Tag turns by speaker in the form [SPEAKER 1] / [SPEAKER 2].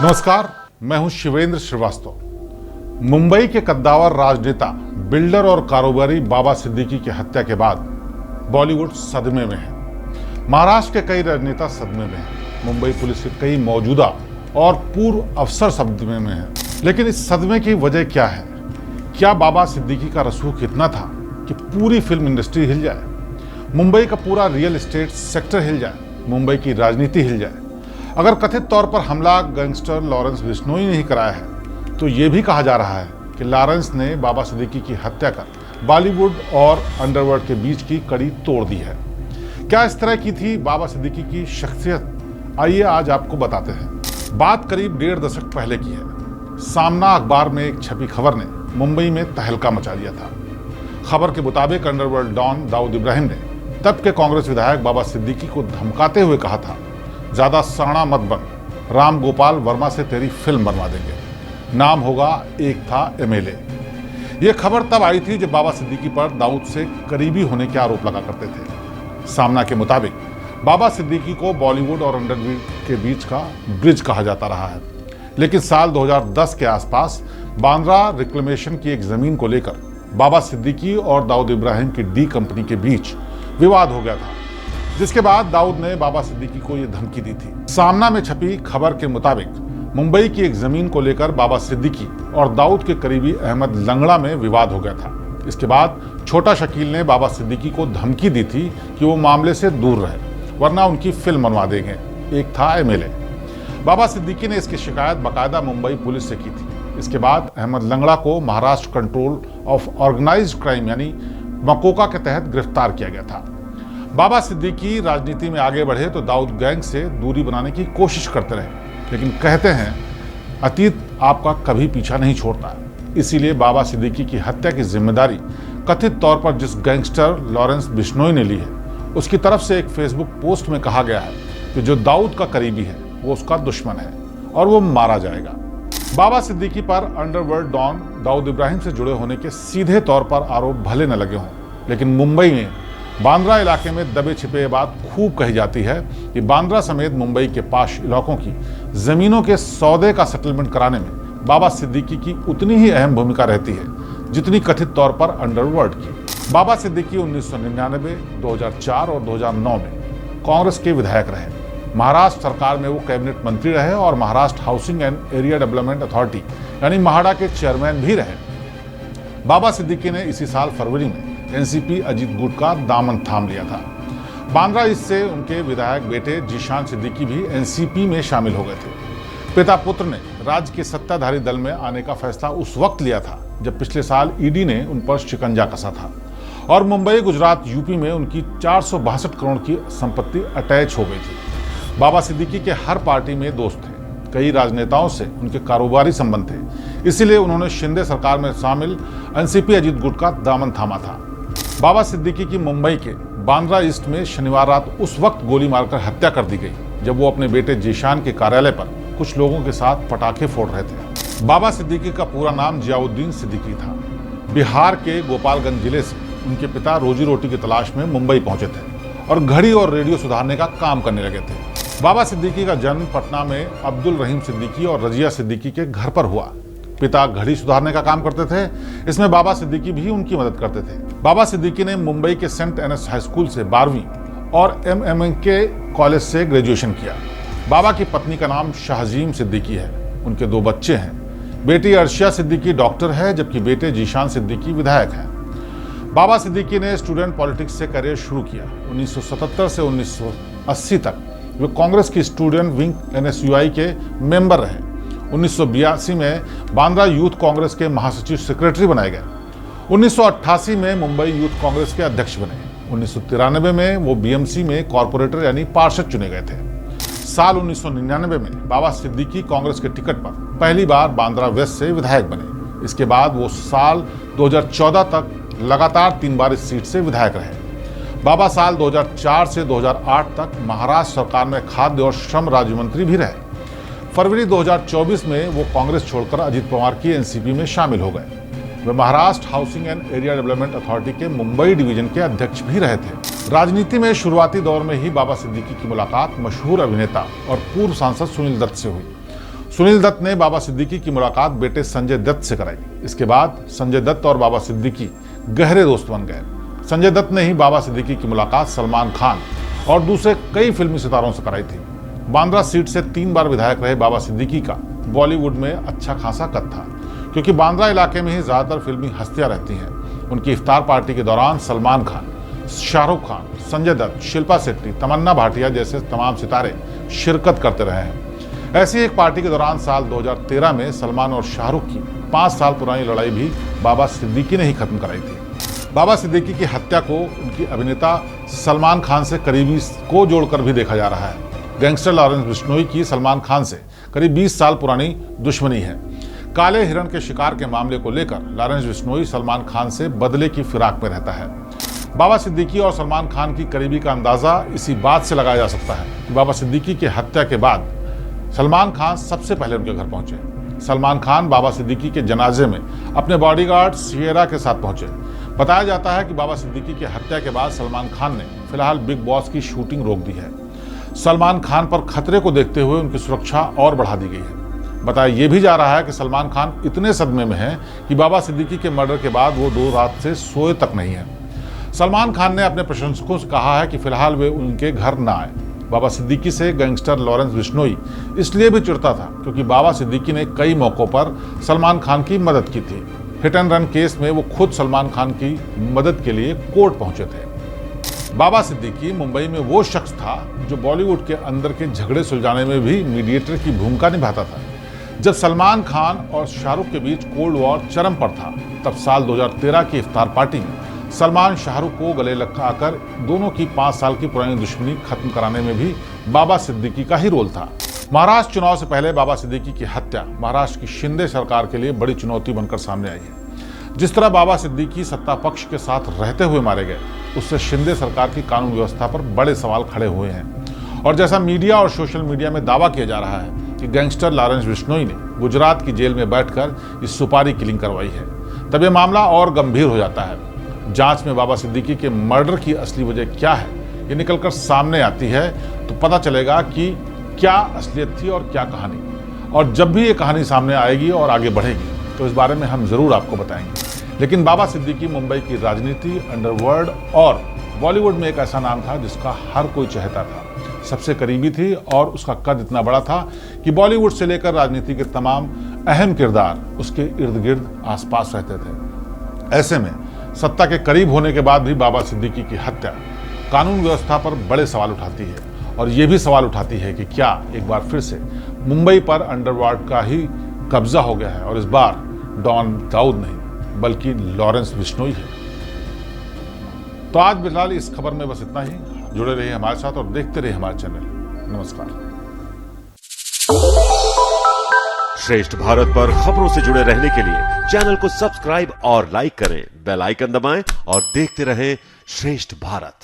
[SPEAKER 1] नमस्कार, मैं हूं शिवेंद्र श्रीवास्तव। मुंबई के कद्दावर राजनेता, बिल्डर और कारोबारी बाबा सिद्दीकी की हत्या के बाद बॉलीवुड सदमे में है। महाराष्ट्र के कई राजनेता सदमे में हैं। मुंबई पुलिस के कई मौजूदा और पूर्व अफसर सदमे में हैं। लेकिन इस सदमे की वजह क्या है? क्या बाबा सिद्दीकी का रसूख इतना था कि पूरी फिल्म इंडस्ट्री हिल जाए, मुंबई का पूरा रियल एस्टेट सेक्टर हिल जाए, मुंबई की राजनीति हिल जाए? अगर कथित तौर पर हमला गैंगस्टर लॉरेंस बिश्नोई ने ही कराया है, तो ये भी कहा जा रहा है कि लॉरेंस ने बाबा सिद्दीकी की हत्या कर बॉलीवुड और अंडरवर्ल्ड के बीच की कड़ी तोड़ दी है। क्या इस तरह की थी बाबा सिद्दीकी की शख्सियत? आइए आज आपको बताते हैं। बात करीब 1.5 दशक पहले की है। सामना अखबार में एक छपी खबर ने मुंबई में तहलका मचा दिया था। खबर के मुताबिक अंडरवर्ल्ड डॉन दाऊद इब्राहिम ने तब के कांग्रेस विधायक बाबा सिद्दीकी को धमकाते हुए कहा था, ज्यादा सड़ा मत बन, राम गोपाल वर्मा से तेरी फिल्म बनवा देंगे, नाम होगा एक था एमएलए। यह खबर तब आई थी जब बाबा सिद्दीकी पर दाऊद से करीबी होने के आरोप लगा करते थे। सामना के मुताबिक बाबा सिद्दीकी को बॉलीवुड और अंडरवर्ल्ड के बीच का ब्रिज कहा जाता रहा है। लेकिन साल 2010 के आसपास बांद्रा रिक्लेमेशन की एक जमीन को लेकर बाबा सिद्दीकी और दाऊद इब्राहिम की डी कंपनी के बीच विवाद हो गया था, जिसके बाद दाऊद ने बाबा सिद्दीकी को यह धमकी दी थी। सामना में छपी खबर के मुताबिक मुंबई की एक जमीन को लेकर बाबा सिद्दीकी और दाऊद के करीबी अहमद लंगड़ा में विवाद हो गया था। इसके बाद छोटा शकील ने बाबा सिद्दीकी को धमकी दी थी कि वो मामले से दूर रहे, वरना उनकी फिल्म बनवा देंगे, एक था एमएलए। बाबा सिद्दीकी ने इसकी शिकायत बाकायदा मुंबई पुलिस से की थी। इसके बाद अहमद लंगड़ा को Maharashtra control of organized crime यानी मकोका के तहत गिरफ्तार किया गया था। बाबा सिद्दीकी राजनीति में आगे बढ़े तो दाऊद गैंग से दूरी बनाने की कोशिश करते रहे, लेकिन कहते हैं अतीत आपका कभी पीछा नहीं छोड़ता। इसीलिए बाबा सिद्दीकी की हत्या की जिम्मेदारी कथित तौर पर जिस गैंगस्टर लॉरेंस बिश्नोई ने ली है, उसकी तरफ से एक फेसबुक पोस्ट में कहा गया है कि जो दाऊद का करीबी है वो उसका दुश्मन है और वो मारा जाएगा। बाबा सिद्दीकी पर अंडरवर्ल्ड डॉन दाऊद इब्राहिम से जुड़े होने के सीधे तौर पर आरोप भले न लगे हों, लेकिन मुंबई में बांद्रा इलाके में दबे छिपे बात खूब कही जाती है कि बांद्रा समेत मुंबई के पाश इलाकों की जमीनों के सौदे का सेटलमेंट कराने में बाबा सिद्दीकी की उतनी ही अहम भूमिका रहती है जितनी कथित तौर पर अंडरवर्ल्ड की। बाबा सिद्दीकी 1999, 2004 और 2009 में कांग्रेस के विधायक रहे। महाराष्ट्र सरकार में वो कैबिनेट मंत्री रहे और Maharashtra housing and area development authority यानी महाडा के चेयरमैन भी रहे। बाबा सिद्दीकी ने इसी साल फरवरी में एनसीपी अजीत गुट का दामन थाम लिया था। बांद्रा ईस्ट से उनके विधायक बेटे जीशान सिद्दीकी भी एनसीपी में शामिल हो गए थे। पिता पुत्र ने राज्य के सत्ताधारी दल में आने का फैसला उस वक्त लिया था जब पिछले साल ईडी ने उन पर शिकंजा कसा था और मुंबई, गुजरात, यूपी में उनकी 462 करोड़ की संपत्ति अटैच हो गई थी। बाबा सिद्दीकी के हर पार्टी में दोस्त थे, कई राजनेताओं से उनके कारोबारी संबंध थे, इसीलिए उन्होंने शिंदे सरकार में शामिल एनसीपी अजीत गुट का दामन थामा था। बाबा सिद्दीकी की मुंबई के बांद्रा ईस्ट में शनिवार रात उस वक्त गोली मारकर हत्या कर दी गई जब वो अपने बेटे जीशान के कार्यालय पर कुछ लोगों के साथ पटाखे फोड़ रहे थे। बाबा सिद्दीकी का पूरा नाम जियाउद्दीन सिद्दीकी था। बिहार के गोपालगंज जिले से उनके पिता रोजी रोटी की तलाश में मुंबई पहुंचे थे और घड़ी और रेडियो सुधारने का काम करने लगे थे। बाबा सिद्दीकी का जन्म पटना में अब्दुल रहीम सिद्दीकी और रजिया सिद्दीकी के घर पर हुआ। पिता घड़ी सुधारने का काम करते थे, इसमें बाबा सिद्दीकी भी उनकी मदद करते थे। बाबा सिद्दीकी ने मुंबई के सेंट एनएस हाई स्कूल से 12वीं और एमएमके कॉलेज से ग्रेजुएशन किया। बाबा की पत्नी का नाम शाहजीम सिद्दीकी है। उनके 2 बच्चे हैं। बेटी अर्शिया सिद्दीकी डॉक्टर है, जबकि बेटे जीशान सिद्दीकी विधायक हैं। बाबा सिद्दीकी ने स्टूडेंट पॉलिटिक्स से करियर शुरू किया। 1977 से 1980 तक वे कांग्रेस की स्टूडेंट विंग एनएसयूआई के मेंबर रहे। 1982 में बांद्रा यूथ कांग्रेस के महासचिव सेक्रेटरी बनाए गए। 1988 में मुंबई यूथ कांग्रेस के अध्यक्ष बने। 1993 में वो बीएमसी में कॉर्पोरेटर यानी पार्षद चुने गए थे। साल 1999 में बाबा सिद्दीकी कांग्रेस के टिकट पर पहली बार बांद्रा वेस्ट से विधायक बने। इसके बाद वो साल 2014 तक लगातार 3 बार इस सीट से विधायक रहे। बाबा साल 2004 से 2008 तक महाराष्ट्र सरकार में खाद्य और श्रम राज्य मंत्री भी रहे। फरवरी 2024 में वो कांग्रेस छोड़कर अजीत पवार की एनसीपी में शामिल हो गए। वे Maharashtra housing and area development authority के मुंबई डिवीजन के अध्यक्ष भी रहे थे। राजनीति में शुरुआती दौर में ही बाबा सिद्दीकी की मुलाकात मशहूर अभिनेता और पूर्व सांसद सुनील दत्त से हुई। सुनील दत्त ने बाबा सिद्दीकी की मुलाकात बेटे संजय दत्त से कराई। इसके बाद संजय दत्त और बाबा सिद्दीकी गहरे दोस्त बन गए। संजय दत्त ने ही बाबा सिद्दीकी की मुलाकात सलमान खान और दूसरे कई फिल्मी सितारों से कराई थी। बांद्रा सीट से 3 बार विधायक रहे बाबा सिद्दीकी का बॉलीवुड में अच्छा खासा कद था, क्योंकि बांद्रा इलाके में ही ज्यादातर फिल्मी हस्तियां रहती हैं। उनकी इफ्तार पार्टी के दौरान सलमान खान, शाहरुख खान, संजय दत्त, शिल्पा शेट्टी, तमन्ना भाटिया जैसे तमाम सितारे शिरकत करते रहे हैं। ऐसी एक पार्टी के दौरान साल 2013 में सलमान और शाहरुख की 5 साल पुरानी लड़ाई भी बाबा सिद्दीकी ने ही खत्म कराई थी। बाबा सिद्दीकी की हत्या को उनकी अभिनेता सलमान खान से करीबी को जोड़कर भी देखा जा रहा है। गैंगस्टर लॉरेंस बिश्नोई की सलमान खान से करीब 20 साल पुरानी दुश्मनी है। काले हिरण के शिकार के मामले को लेकर लॉरेंस बिश्नोई सलमान खान से बदले की फिराक में रहता है। बाबा सिद्दीकी और सलमान खान की करीबी का अंदाजा इसी बात से लगाया जा सकता है कि बाबा सिद्दीकी की हत्या के बाद सलमान खान सबसे पहले उनके घर पहुंचे। सलमान खान बाबा सिद्दीकी के जनाजे में अपने बॉडीगार्ड सियरा के साथ पहुंचे। बताया जाता है कि बाबा सिद्दीकी की हत्या के बाद सलमान खान ने फिलहाल बिग बॉस की शूटिंग रोक दी है। सलमान खान पर खतरे को देखते हुए उनकी सुरक्षा और बढ़ा दी गई है। बताया यह भी जा रहा है कि सलमान खान इतने सदमे में हैं कि बाबा सिद्दीकी के मर्डर के बाद वो 2 रात से सोए तक नहीं है। सलमान खान ने अपने प्रशंसकों से कहा है कि फिलहाल वे उनके घर न आए। बाबा सिद्दीकी से गैंगस्टर लॉरेंस बिश्नोई इसलिए भी चिढ़ता था क्योंकि बाबा सिद्दीकी ने कई मौकों पर सलमान खान की मदद की थी। हिट एंड रन केस में वो खुद सलमान खान की मदद के लिए कोर्ट पहुंचे थे। बाबा सिद्दीकी मुंबई में वो शख्स था जो बॉलीवुड के अंदर के झगड़े सुलझाने में भी मीडिएटर की भूमिका निभाता था। जब सलमान खान और शाहरुख के बीच कोल्ड वॉर चरम पर था, तब साल 2013 की इफ्तार पार्टी में सलमान शाहरुख को गले लगाकर दोनों की 5 साल की पुरानी दुश्मनी खत्म कराने में भी बाबा सिद्दीकी का ही रोल था। महाराष्ट्र चुनाव से पहले बाबा सिद्दीकी की हत्या महाराष्ट्र की शिंदे सरकार के लिए बड़ी चुनौती बनकर सामने आई है। जिस तरह बाबा सिद्दीकी सत्ता पक्ष के साथ रहते हुए मारे गए, उससे शिंदे सरकार की कानून व्यवस्था पर बड़े सवाल खड़े हुए हैं। और जैसा मीडिया और सोशल मीडिया में दावा किया जा रहा है कि गैंगस्टर लॉरेंस बिश्नोई ने गुजरात की जेल में बैठकर इस सुपारी किलिंग करवाई है, तब यह मामला और गंभीर हो जाता है। जांच में बाबा सिद्दीकी के मर्डर की असली वजह क्या है, ये निकलकर सामने आती है तो पता चलेगा कि क्या असलियत थी और क्या कहानी। और जब भी ये कहानी सामने आएगी और आगे बढ़ेगी तो इस बारे में हम जरूर आपको बताएंगे। लेकिन बाबा सिद्दीकी मुंबई की राजनीति, अंडरवर्ल्ड और बॉलीवुड में एक ऐसा नाम था जिसका हर कोई चाहता था, सबसे करीबी थी और उसका कद इतना बड़ा था कि बॉलीवुड से लेकर राजनीति के तमाम अहम किरदार उसके इर्द गिर्द आसपास रहते थे। ऐसे में सत्ता के करीब होने के बाद भी बाबा सिद्दीकी की हत्या कानून व्यवस्था पर बड़े सवाल उठाती है और ये भी सवाल उठाती है कि क्या एक बार फिर से मुंबई पर अंडरवर्ल्ड का ही कब्जा हो गया है और इस बार डॉन दाऊद नहीं बल्कि लॉरेंस बिश्नोई है। तो आज फिलहाल इस खबर में बस इतना ही। जुड़े रहिए हमारे साथ और देखते रहिए हमारे चैनल। नमस्कार।
[SPEAKER 2] श्रेष्ठ भारत पर खबरों से जुड़े रहने के लिए चैनल को सब्सक्राइब और लाइक करें, बेल आइकन दबाएं और देखते रहें श्रेष्ठ भारत।